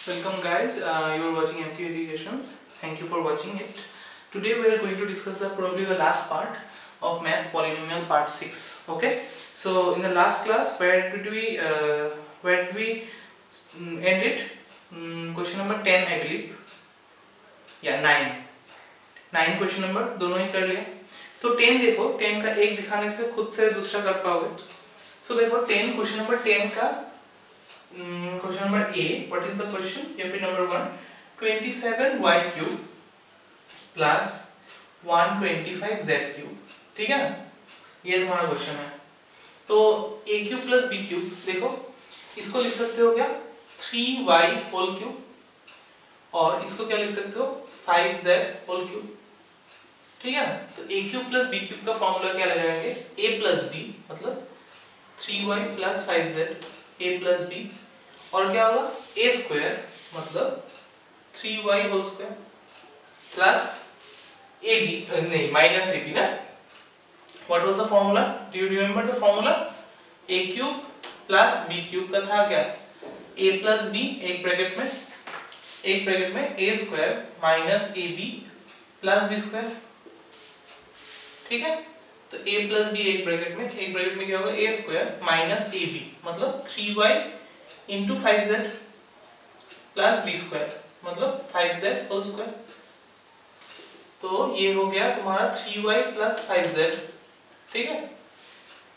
Welcome guys, you are watching MT Educations. Thank you for watching it. Today we are going to discuss probably the last part of Maths Polynomial Part 6. Okay. So in the last class, where did we end it? Question number 10 I believe. Yeah, 9 question number दोनों ही कर लिया. तो 10 देखो, 10 का एक दिखाने से खुद से दूसरा कर पाओगे. सो देखो 10 क्वेश्चन नंबर 10 का question number A. What is the question? या फिर number 1, 27y cube plus 125z cube. ठीक है ना, ये तुम्हारा क्वेश्चन है. तो a cube plus b cube देखो, इसको लिख सकते हो क्या 3y होल क्यूब, और इसको क्या लिख सकते हो 5z होल क्यूब. ठीक है ना. तो a cube plus b cube का फॉर्मूला क्या लगाएंगे? a प्लस b मतलब 3y plus 5z a plus b, और क्या होगा a स्क्वायर मतलब 3y whole square plus ab नहीं माइनस ab ना. What was the formula? Do you remember the formula? a cube plus b cube का था क्या a प्लस b एक ब्रैकेट में a square minus ab plus b square. ठीक है. तो a प्लस b एक ब्रैकेट में क्या होगा a स्क्वायर माइनस ab मतलब 3y into 5z plus b square मतलब 5z होल स्क्वायर. तो ये हो गया तुम्हारा 3y प्लस 5z. ठीक है.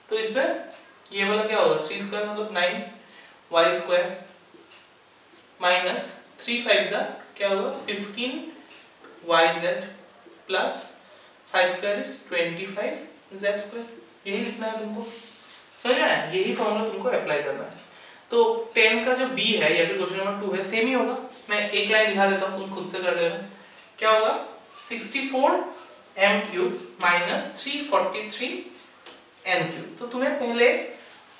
तो इसमें ये वाला क्या होगा 3 स्क्वायर मतलब 9y स्क्वायर माइनस 3 5 क्या होगा 15yz plus 5 square is 25z square. यही लिखना है तुमको, समझ रहे हैं? यही फॉर्मूला तुमको अप्लाई करना है. तो 10 का जो b है या फिर क्वेश्चन नंबर 2 है सेम ही होगा. मैं एक लाइन दिखा देता हूं, तुम खुद से कर लेना. क्या होगा 64m cube minus 343n cube. तो तुम्हें पहले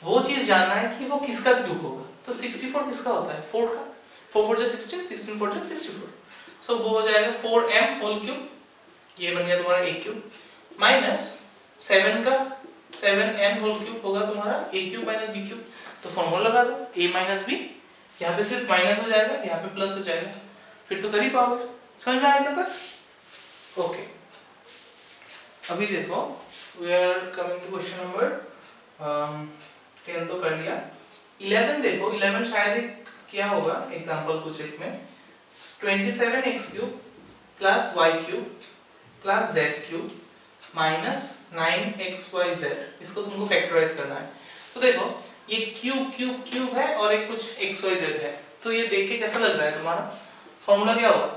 वो चीज जानना है कि वो किसका क्यूब होगा. तो 64 किसका होता है 4 का. 4 4 जा 16, 16 4 जा 64. सो वो हो जाएगा 4m होल क्यूब, ये बन गया तुम्हारा a क्यूब, माइनस 7 का 7n होल क्यूब होगा तुम्हारा a cube minus b cube. तो फॉर्मूला लगा दो a माइनस b, यहाँ पे सिर्फ माइनस हो जाएगा, यहाँ पे प्लस हो जाएगा, फिर तो कर ही पाओगे. समझ में आया था? ओके. अभी देखो we are coming to question number 10 तो कर लिया. 11 देखो, 11 शायद क्या होगा एग्जांपल कुछ एक में 27x cube plus y cube plus z cube minus 9xyz. इसको तुमको फैक्टराइज करना है. तो देखो ये क्यूब है और एक कुछ xyz है. तो ये देख के कैसा लग रहा है तुम्हारा? फॉर्मूला क्या होगा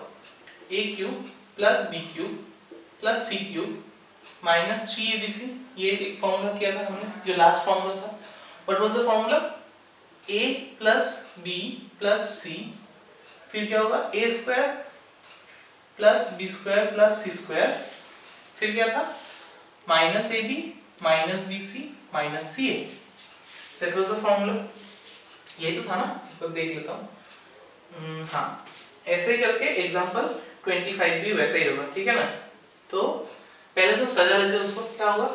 a cube plus b cube plus c cube minus 3abc. ये एक फॉर्मूला किया था हमने, जो लास्ट फॉर्मूला था. What was the formula? a plus b plus c, फिर क्या होगा a square plus b square plus c square, फिर क्या था minus ab minus bc minus ca. That was the formula. यही तो था ना? तो देख लेता हूँ. हाँ, ऐसे ही करके एग्जांपल 25 भी वैसे ही होगा. ठीक है ना. तो पहले तो सजा लेते हैं उसको. क्या होगा?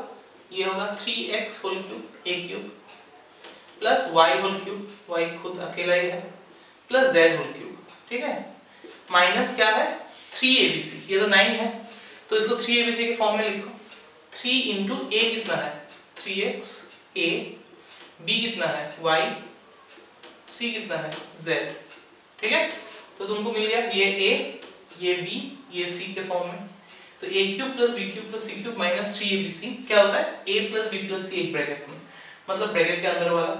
ये होगा 3x whole cube a cube plus y whole cube, y खुद अकेला ही है, प्लस z होल क्यूब. ठीक है. माइनस क्या है 3abc, ये तो 9 है, तो इसको 3abc के फॉर्म में लिखो. 3 इंटू a कितना है 3x, a b कितना है y, c कितना है z. ठीक है. तो तुमको मिल गया ये a, ये b, ये c के फॉर्म में. तो a cube plus b cube plus c cube minus 3abc क्या होता है a plus b plus c एक ब्रैकेट में, मतलब ब्रैकेट के अंदर वाला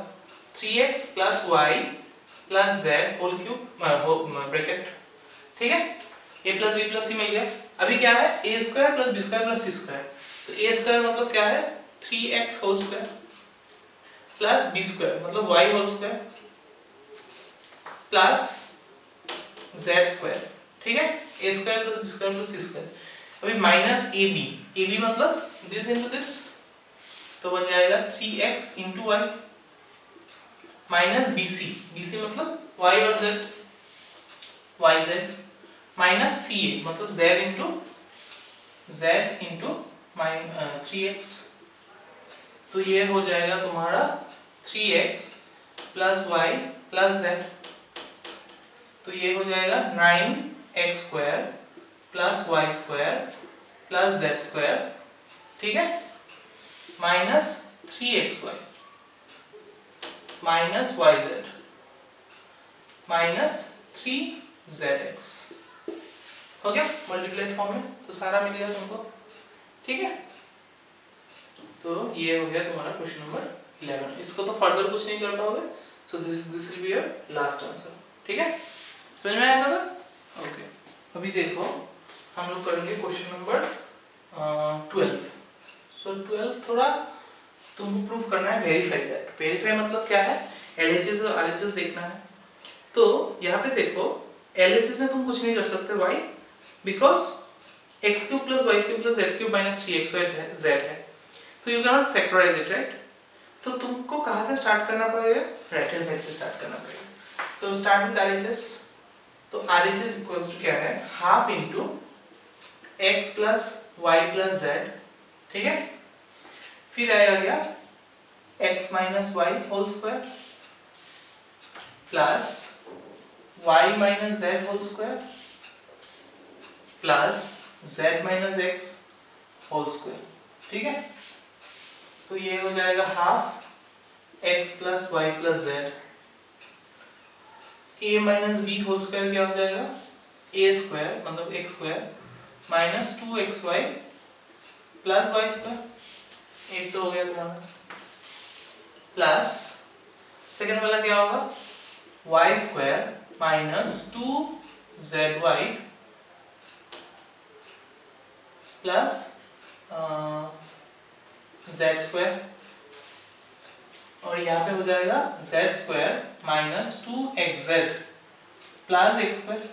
3x plus y plus z whole cube bracket. ठीक है. a plus b plus c मिल गया. अभी क्या है a square plus b square plus c square. तो a स्क्वायर मतलब क्या है 3x whole square plus b square मतलब y whole square plus z square. ठीक है. a square plus b square plus c square. अभी माइनस ab मतलब this into this, तो बन जाएगा 3x into y minus bc मतलब y और z yz माइनस ca मतलब z इंटू 3x. तो ये हो जाएगा तुम्हारा 3x plus y plus z. तो तो ये हो जाएगा 9x² plus y² plus z², ठीक है, minus 3xy minus yz minus 3zx। हो गया मल्टीप्लाई फॉर्म में, तो सारा मिल गया तुमको, ठीक है। तो ये हो गया तुम्हारा क्वेश्चन नंबर 11। इसको तो फर्दर कुछ नहीं कर पाओगे, so this will be your last answer, ठीक है। समझ में आया था? ओके, अभी देखो हम लोग करेंगे क्वेश्चन नंबर 12। सो 12 थोड़ा तुमको प्रूफ करना है वेरीफाई दैट। वेरीफाई मतलब क्या है, एलएचएस और आरएचएस देखना है। तो यहाँ पे देखो एलएचएस में तुम कुछ नहीं कर सकते, why? Because x³ plus y³ plus z³ minus 3xy z है, तो you can not factorise it, right. तो तुमको कहाँ से स्टार्ट करना पड़ेगा? राइट हैंड साइड से स्टार्ट करना पड़ेगा। So start with RHS. तो आरएचएस इक्वल्स टू क्या है, half into x plus y plus z, ठीक है। फिर आएगा x minus y whole square plus y minus z whole square plus z minus x whole square, ठीक है। तो ये हो जाएगा half x plus y plus z, a minus b whole square क्या हो जाएगा, a स्क्वायर मतलब x square minus 2xy plus y square, एक तो हो गया तुम्हारा, प्लस सेकंड वाला क्या होगा, y square minus 2zy plus z square, और यहाँ पे हो जाएगा z square minus 2xz plus x square,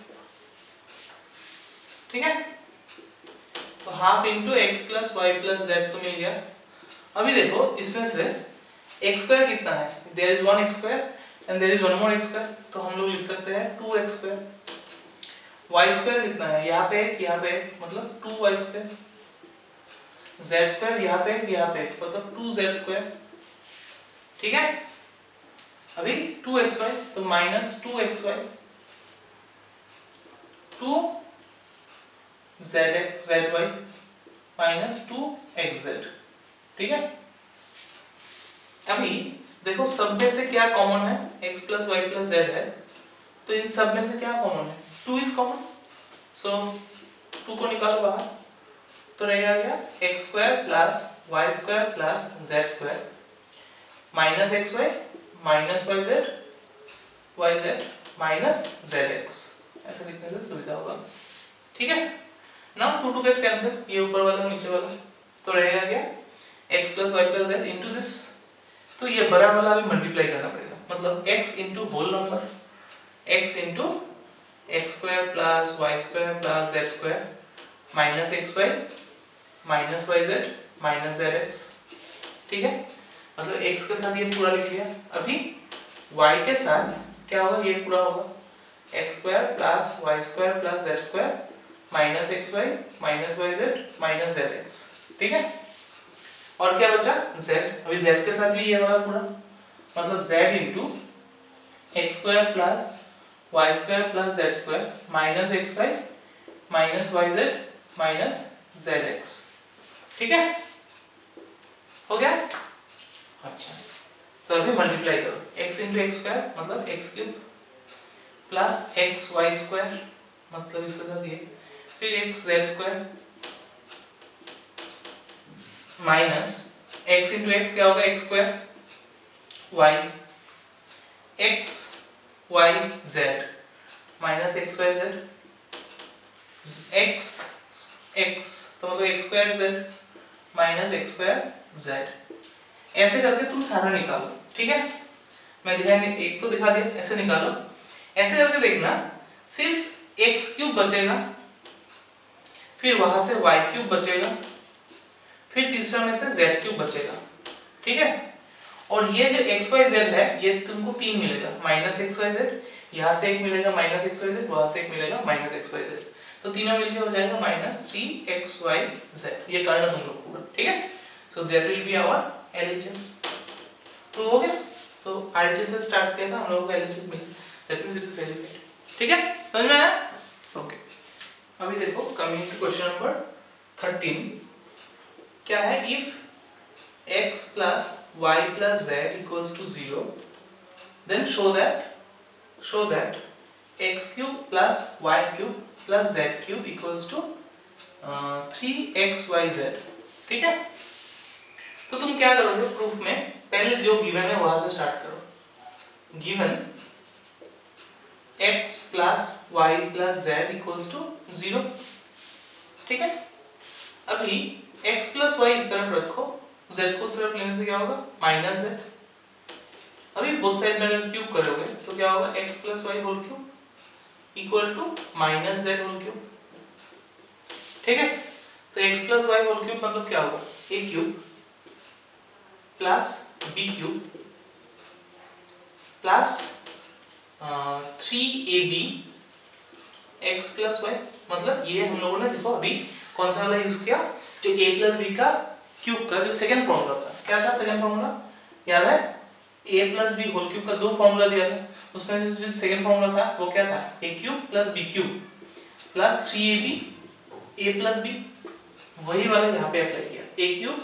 ठीक है। तो half into x plus y plus z तो मिल गया। अभी देखो इसमें से x स्क्वायर कितना है, there is 1 x square and there is one more x square, तो हम लोग लिख सकते हैं 2x स्क्वायर। y स्क्वायर कितना है, यहाँ पे एक यहाँ पे एक, मतलब 2y स्क्वायर। z स्क्वायर यहाँ पे एक यहाँ पे एक, मतलब 2z स्क्वायर, ठीक है। अभी 2xy तो minus 2xy 2zx zy minus 2xz, ठीक है। अभी देखो सब में से क्या कॉमन है, x plus y plus z है, तो इन सब में से क्या कॉमन है, 2 इज कॉमन, सो 2 को निकालो बाहर, तो रहेगा x square plus y square plus z square minus xy minus yz minus zx, ऐसे लिखने से सुविधा होगा, ठीक है। नाउ 2 टू गेट कैंसिल, ये ऊपर वाला नीचे वाला, तो रहेगा क्या x plus y plus z into this, तो ये बड़ा वाला भी मल्टीप्लाई करना पड़ेगा, मतलब x into whole number x into x square plus y square plus z square minus xy minus yz minus zx, ठीक है। मतलब x के साथ ये पूरा लिख लिया। अभी y के साथ क्या होगा, ये पूरा होगा x square plus y square plus z square minus xy minus yz minus zx, ठीक है। और क्या बचा z, अभी z के साथ भी ये होगा पूरा, मतलब z into x square plus y square plus z square minus xy minus yz minus zx, ठीक है। हो गया। अच्छा, तो अभी मल्टीप्लाई करो, x इंटू एक्स स्क्वायर मतलब x cube plus x y square मतलब इसके साथ ये, फिर x z square minus x into x क्या होगा, x square y x y z minus x y z x x तो मतलब x square z minus x square z, ऐसे करके तुम सारा निकालो, ठीक है। मैं दिखाने एक तो दिखा दिया, ऐसे निकालो, ऐसे करके देखना, सिर्फ एक्स क्यूब बचेगा, फिर वहां से वाई क्यूब बचेगा, फिर तीसरा में से जेड क्यूब बचेगा, ठीक है। और ये जो एक्स वाई जेड है ये तुमको 3 मिलेगा, माइनस एक्स वाई जेड, यहाँ से एक मिलेगा माइनस एक्स वाई जेड, वहां से एक मिलेगा माइनस एक्स वाई जेड, तो तीनों मिलके हो जाएगा माइनस 3xyz। ये करना तुम लोग पूरा, ठीक है। So that will be our LHS, तो हो गया। तो RHS से स्टार्ट किया था हम लोगों को LHS मिला, that means it is verified, ठीक है, समझ में आया? ओके, अभी देखो कमिंग टू क्वेश्चन नंबर 13, क्या है? If x plus y plus z equals to 0, then show that x cube plus y cube plus z cube equals to 3xyz। ठीक है, तो तुम क्या करोगे प्रूफ में? पहले जो गिवन है वहां से स्टार्ट करो। Given x plus y plus z equals to 0। ठीक है, अभी x plus y इस तरफ रखो, z को उस तरफ लेने से क्या होगा? Minus z। अभी बोथ साइड में अगर क्यूब करोगे तो क्या होगा? x plus y whole cube equal to minus z whole cube. ठीक है, तो x plus y whole cube मतलब क्या होगा? a cube plus b cube plus 3ab x plus y। मतलब ये हम लोगों ने देखो अभी कौन सा वाला यूज किया? जो a प्लस b का क्यूब का जो सेकंड फॉर्मूला था। क्या था सेकंड फॉर्मूला? याद है? a plus b whole cube का दो फॉर्मूला दिया था, उसमें जो सेकंड फॉर्मूला था वो क्या था? a cube plus b cube plus 3ab a plus b। वही वाला यहाँ पे अप्लाई किया, a cube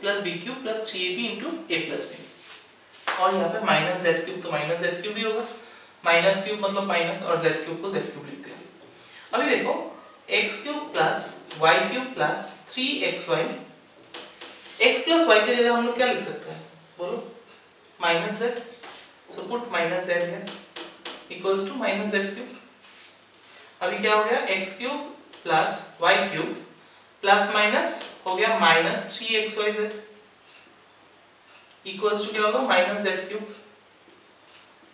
plus b cube plus 3ab into a plus b। और यहाँ पे माइनस z क्यूब, तो माइनस z क्यूब भी होगा। माइनस क्यूब मतलब माइनस, और z क्यूब को z क्यूब लिखते हैं। अभी देखो x cube plus y cube plus 3xy, x plus y की जगह हम लोग क्या लिख सकते हैं? बोलो, minus z। So put minus z है equals to minus z cube. अभी क्या हो गया? x cube plus y cube plus minus हो गया माइनस 3xyz इक्वल्स टू क्या होगा? Minus z cube.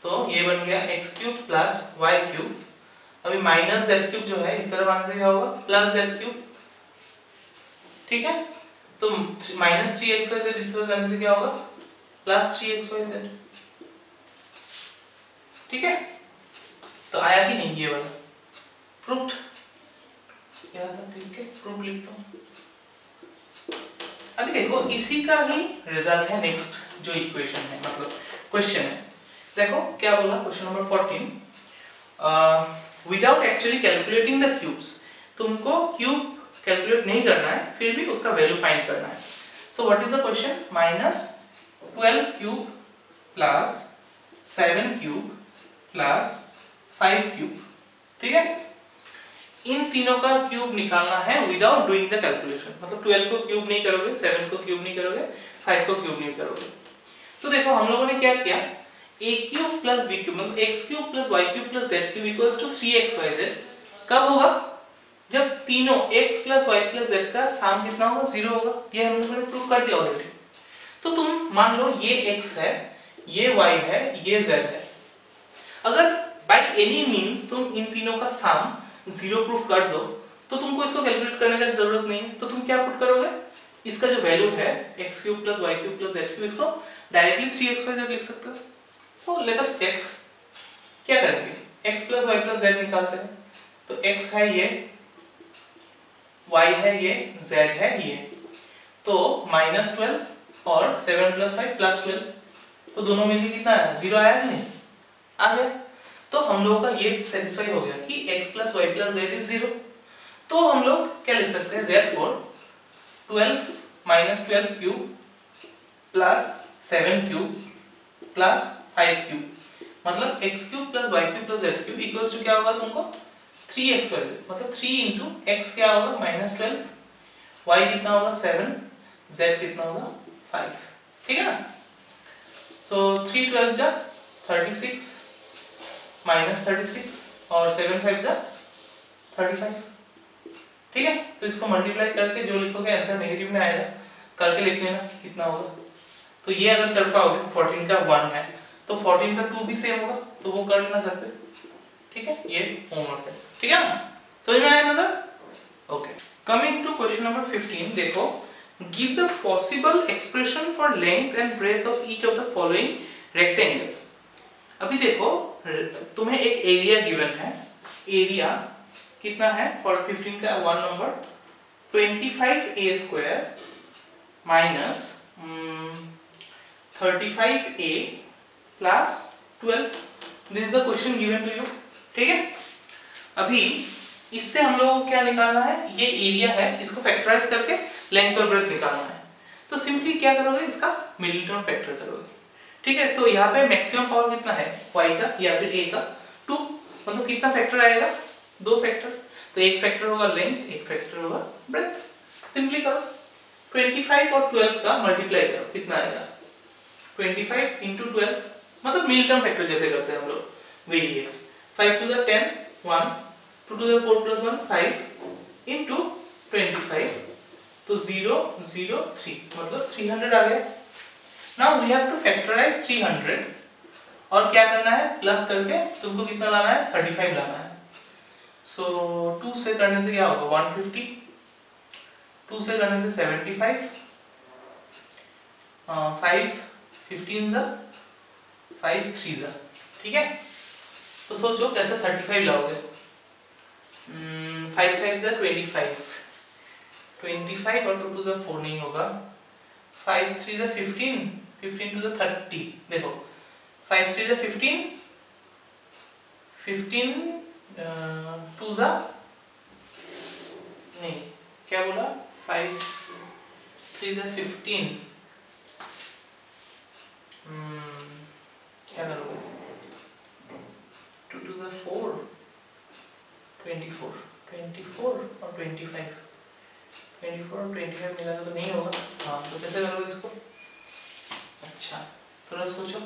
तो ये बन गया x cube plus y cube. अभी माइनस z क्यूब जो है इस तरफ आने से क्या होगा? Plus z cube. ठीक है, तो माइनस 3xyz इस तरफ जाने से क्या होगा? Plus 3xyz। ठीक है, तो आया कि नहीं ये वाला? प्रूफ्ड क्या था? ठीक है, प्रूफ लिखता हूं। अभी देखो इसी का ही रिजल्ट है नेक्स्ट जो इक्वेशन है, मतलब क्वेश्चन है। देखो क्या बोला question number 14, without actually calculating the cubes. तुमको क्यूब कैलकुलेट नहीं करना है, फिर भी उसका वैल्यू फाइंड करना है। So what is the question? Minus 12 cube plus 7 cube plus 5 cube. ठीक है, इन तीनों का क्यूब निकालना है विदाउट डूइंग द कैलकुलेशन। मतलब 12 को क्यूब नहीं करोगे, 7 को क्यूब नहीं करोगे, 5 को क्यूब नहीं करोगे। तो देखो हम लोगों ने क्या किया? a cube plus b cube मतलब x cube plus y cube plus z cube equals to 3xyz कब होगा? जब तीनों x plus y plus z का सम कितना होगा? 0 होगा। ये हम लोगों ने प्रूव कर दिया ऑलरेडी। तो तुम मान लो ये x है, ये y है, ये z है। अगर बाय एनी मींस तुम इन तीनों का सम 0 प्रूफ कर दो तो तुमको इसको कैलकुलेट करने की जरूरत नहीं है। तो तुम क्या पुट करोगे? इसका जो वैल्यू है x cube plus y cube plus z cube, इसको डायरेक्टली 3xyz लिख सकते हो। तो लेट अस चेक क्या करेंगे? x plus y plus z निकालते हैं। तो x है ये, y है ये, z है ये। तो -12 और 7 प्लस 5 प्लस 12, तो दोनों मिलके कितना आया? 0 आया कि नहीं? आ गया। तो हम लोगों का ये सेटिस्फाई हो गया कि x plus y plus z is 0। तो हम लोग क्या लिख सकते हैं? therefore 12 minus 12 cube plus 7 cube plus 5 cube मतलब x cube plus y cube plus z cube equals to क्या होगा तुमको? 3xyz। मतलब 3 into x क्या होगा? -12, y कितना होगा? 7, z कितना होगा? 5। ठीक है ना? तो 3 12 जा 36 माइनस 36 और 7 5 जा 35। ठीक है, तो इसको मल्टीप्लाई करके जो लिखोगे आंसर नेगेटिव में आएगा, करके लिख लेना कितना होगा। तो ये अगर कर पाओगे 14 का 1 है तो 14 का 2 भी सेम होगा, तो वो कर लेना घर पे। ठीक है, ये होमवर्क है। ठीक है ना? समझ में आया ना? Okay, coming to question number 15। देखो, give the possible expression for length and breadth of each of the following rectangle. अभी देखो तुम्हें एक एरिया गिवन है। एरिया कितना है फॉर 15 का 1 number? 25a² minus 35a plus 12। This is the question given to you. ठीक है, अभी इससे हम लोगों को क्या निकालना है, ये एरिया है, इसको फैक्टराइज करके लेंथ और ब्रेथ निकालना है। तो सिंपली क्या करोगे, इसका मिली टर्म फैक्टर करोगे। ठीक है, तो यहाँ पे मैक्सिमम पावर कितना है y का या फिर a का 2, मतलब कितना फैक्टर आएगा, 2 फैक्टर। तो एक फैक्टर होगा लेंथ, एक फैक्टर होगा ब्रेथ। सिंपली करो, 25 और 12 का मल्टीप्लाई करो, कितना आएगा 25 into 12, मतलब मिली टर्म फैक्टर जैसे करते हैं हम लोग वही है। 5 to the 10 1, 2 to the 4 plus 1 5 into 25, तो 0 0 3, मतलब 300 आ गया। Now we have to factorize 300 और क्या करना है, प्लस करके तुमको कितना लाना है, 35 लाना है। So 2 से करने से क्या होगा 150, 2 से करने से 75, 5 15 जा 5 3 जा, ठीक है। तो सोचो कैसे 35 लाओगे, 5 5 जा 25, 25 और 2 to the 4 नहीं होगा, 5 3 जा 15, 15 to the 30, देखो 5 3 जा 15, 15 2 जा नहीं, क्या बोला 5 3 जा 15, क्या करोगे 2 to the 4 24, 24 और 25, 24 और 25 मिला तो नहीं होगा। हाँ, तो कैसे करोगे इसको, अच्छा थोड़ा सोचो,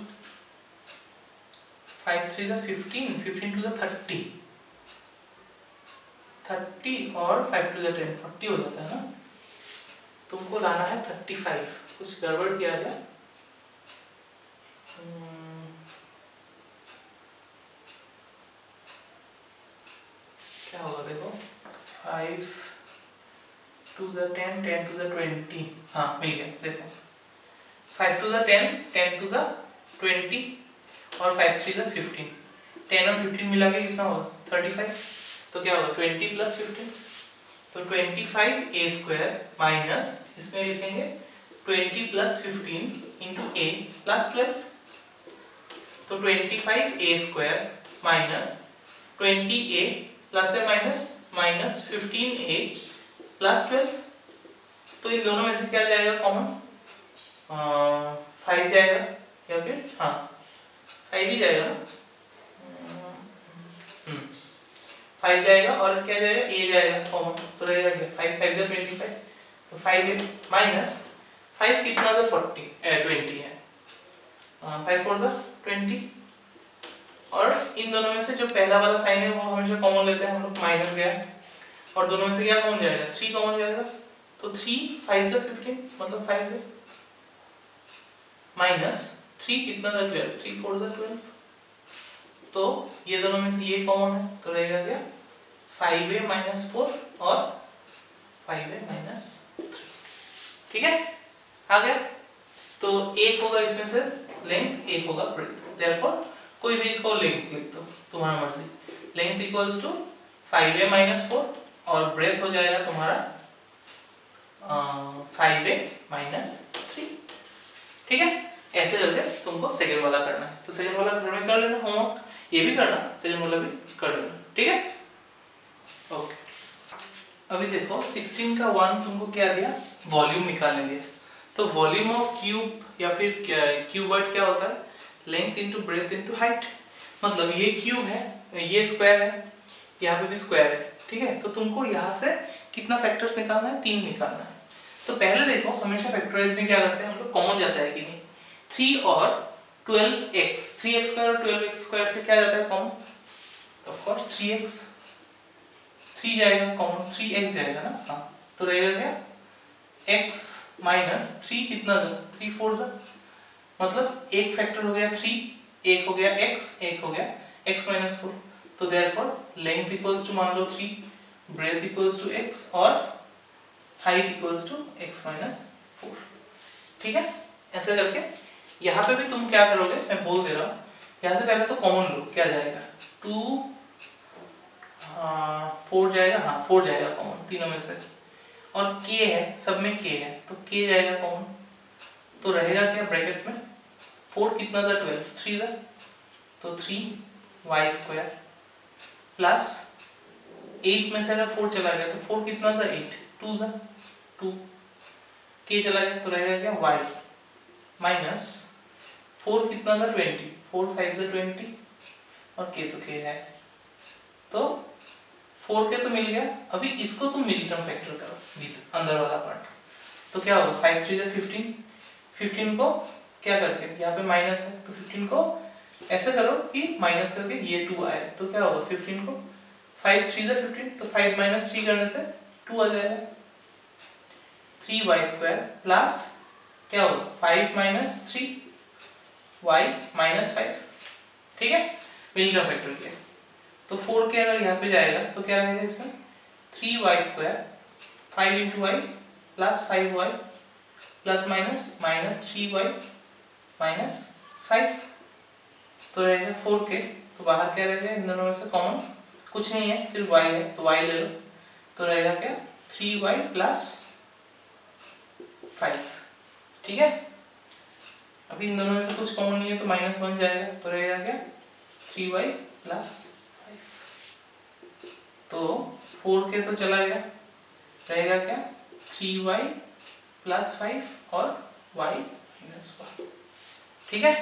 5 3 जा 15, 15 to the 30, 30 और 5 to the 10 40 हो जाता है ना। तुमको लाना है 35, कुछ गड़बड़ किया गया, क्या होगा देखो 5 to the 10, 10 to the 20, हाँ मिल गया, देखो 5 to the 10, 10 to the 20 और 5 3 the 15, 10 और 15 मिला के कितना होगा 35, तो क्या होगा 20 plus 15, तो 25 a square माइनस इसमें लिखेंगे 20 plus 15 into a plus 12, तो 25 a square minus 20 a plus है माइनस माइनस 15 a प्लस 12, तो इन दोनों में से क्या जाएगा कॉमन, 5 जाएगा या फिर हाँ 5 ही जाएगा ना, 5 जाएगा और क्या जाएगा a जाएगा कॉमन, तो रहेगा क्या 5 5 जा 25, तो 5a माइनस 5 कितना था 20 है, 5 4 जा 20, और इन दोनों में से जो पहला वाला साइन है वो हमेशा कॉमन लेते हैं हम लोग, माइनस गया, और दोनों में से क्या कॉमन जाएगा 3 कॉमन जाएगा, तो 3 5 से 15 मतलब 5 है, माइनस 3 कितना था 12, 3 4 से 12, तो ये दोनों में से ये कॉमन है, तो रहेगा क्या 5a माइनस 4 और 5a माइनस 3, ठीक है आ गया। तो एक होगा इसमें से लेंथ, एक होगा ब्रेथ, देयरफॉर कोई भी को लेंथ लिख दो तुम्हारा मर्जी, length equals to 5a minus 4 और ब्रेथ हो जाएगा तुम्हारा 5a माइनस 3, ठीक है। ऐसे करके तुमको सेकंड वाला करना है, तो सेकंड वाला घर में कर लेना होमवर्क, ये भी करना, सेकंड वाला भी कर लेना, ठीक है ओके। अभी देखो 16 का 1 तुमको क्या दिया, वॉल्यूम निकालने दिया, तो वॉल्यूम ऑफ क्यूब या फिर क्यूबॉइड क्या होता है, length into breadth into height, मतलब ये क्यूब है, ये स्क्वायर है, यहाँ पे भी स्क्वायर है, ठीक है। तो तुमको यहाँ से कितना फैक्टर्स निकालना है, 3 निकालना है। तो पहले देखो हमेशा फैक्टराइज में क्या करते हैं हम लोग, कॉमन जाता है कि नहीं, 3 और 12x, 3x स्क्वायर और 12x स्क्वायर से क्या जाता है कॉमन, तो ऑफ कोर्स 3x, 3 जाएगा कॉमन, 3x जाएगा ना, हाँ तो रहेगा क्या x माइनस 3 कितना था 3 4 था, मतलब एक फैक्टर हो गया 3, एक हो गया x, एक हो गया x माइनस 4, तो देयरफॉर लेंथ इक्वल्स टू मान लो 3, ब्रेथ इक्वल्स टू x और height equals to x minus 4, ठीक है। ऐसे करके यहाँ पे भी तुम क्या करोगे, मैं बोल दे रहा हूँ, यहाँ से पहले तो कॉमन लो, क्या जाएगा 2 4 जाएगा, हाँ 4 जाएगा कॉमन तीनों में से, और k है सब में k है, तो k जाएगा कॉमन, तो रहेगा क्या ब्रैकेट में 4 कितना था 12, 3 था, तो 3y स्क्वायर प्लस 8 में से अगर 4 चला गया तो 4 कितना था 8, 2 था 2, k चला गया तो रहेगा क्या y माइनस 4 कितना था 20, 4 5 से 20 और k तो k है, तो 4k तो मिल गया। अभी इसको तुम मिड टर्म फैक्टर करो अंदर वाला पार्ट, तो क्या होगा 5 3 से 15, 15 को क्या करके यहाँ पे माइनस है तो 15 को ऐसे करो कि माइनस करके ये 2 आए, तो क्या होगा 15 को 5 3 से 15, तो 5 माइनस 3 करने से 2 आ जाएगा, 3y स्क्वायर प्लस क्या होगा 5 माइनस 3 y माइनस 5, ठीक है मिड टर्म फैक्टर किया। तो 4 के अगर यहाँ पे जाएगा तो क्या रहेगा इसमें 3y square 5 into y plus 5y plus minus minus 3y minus 5, तो रहेगा 4k, तो बाहर क्या रहेगा इन दोनों में से कॉमन कुछ नहीं है सिर्फ y है तो y ले लो, तो रहेगा क्या 3y प्लस 5, ठीक है। अभी इन दोनों में से कुछ कॉमन नहीं है तो माइनस 1 जाएगा, तो रहेगा क्या 3y प्लस 5, तो 4k तो चला गया, रहेगा क्या 3y प्लस 5 और y माइनस 1, ठीक है।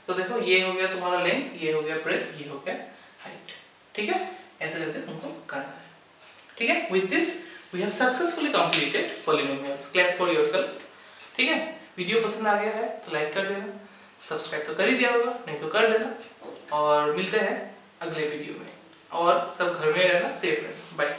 तो देखो ये हो गया तुम्हारा लेंथ, ये हो गया ब्रेथ, ये हो गया हाइट, ठीक है। ऐसे करके तुमको करना है, ठीक है। With this we have successfully completed polynomials, clap for yourself, ठीक है। वीडियो पसंद आ गया है तो लाइक कर देना, सब्सक्राइब तो कर ही दिया होगा, नहीं तो कर देना, और मिलते हैं अगले वीडियो में, और सब घर में रहना, सेफ रहना, बाय।